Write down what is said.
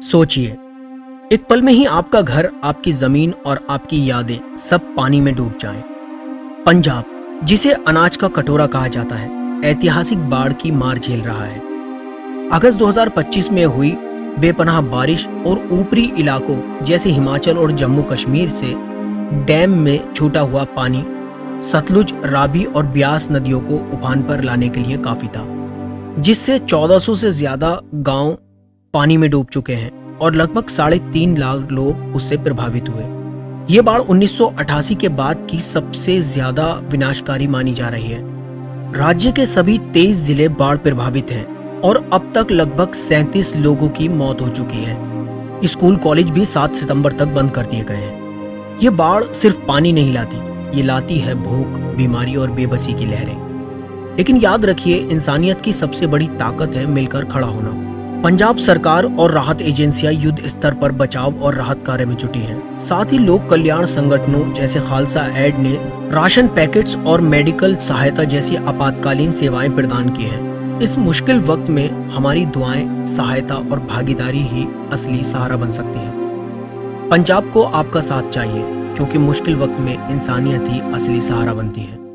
सोचिए, एक पल में ही आपका घर, आपकी जमीन और आपकी यादें सब पानी में डूब जाएं। पंजाब, जिसे अनाज का कटोरा कहा जाता है, ऐतिहासिक बाढ़ की मार झेल रहा है। अगस्त 2025 में हुई बेपनाह बारिश और ऊपरी इलाकों जैसे हिमाचल और जम्मू कश्मीर से डैम में छूटा हुआ पानी सतलुज, रावी और ब्यास नदियों को उफान पर लाने के लिए काफी था, जिससे 1400 से ज्यादा गांव पानी में डूब चुके हैं और लगभग 3.5 लाख लोग उससे प्रभावित हुए। ये बाढ़ 1988 के बाद की सबसे ज्यादा विनाशकारी मानी जा रही है। राज्य के सभी 23 जिले बाढ़ प्रभावित हैं और अब तक लगभग 37 लोगों की मौत हो चुकी है। स्कूल कॉलेज भी 7 सितंबर तक बंद कर दिए गए हैं। ये बाढ़ सिर्फ पानी नहीं लाती, ये लाती है भूख, बीमारी और बेबसी की लहरें। लेकिन याद रखिए, इंसानियत की सबसे बड़ी ताकत है मिलकर खड़ा होना। पंजाब सरकार और राहत एजेंसियां युद्ध स्तर पर बचाव और राहत कार्य में जुटी हैं। साथ ही लोक कल्याण संगठनों जैसे खालसा एड ने राशन पैकेट्स और मेडिकल सहायता जैसी आपातकालीन सेवाएं प्रदान की हैं। इस मुश्किल वक्त में हमारी दुआएं, सहायता और भागीदारी ही असली सहारा बन सकती है। पंजाब को आपका साथ चाहिए, क्योंकि मुश्किल वक्त में इंसानियत ही असली सहारा बनती है।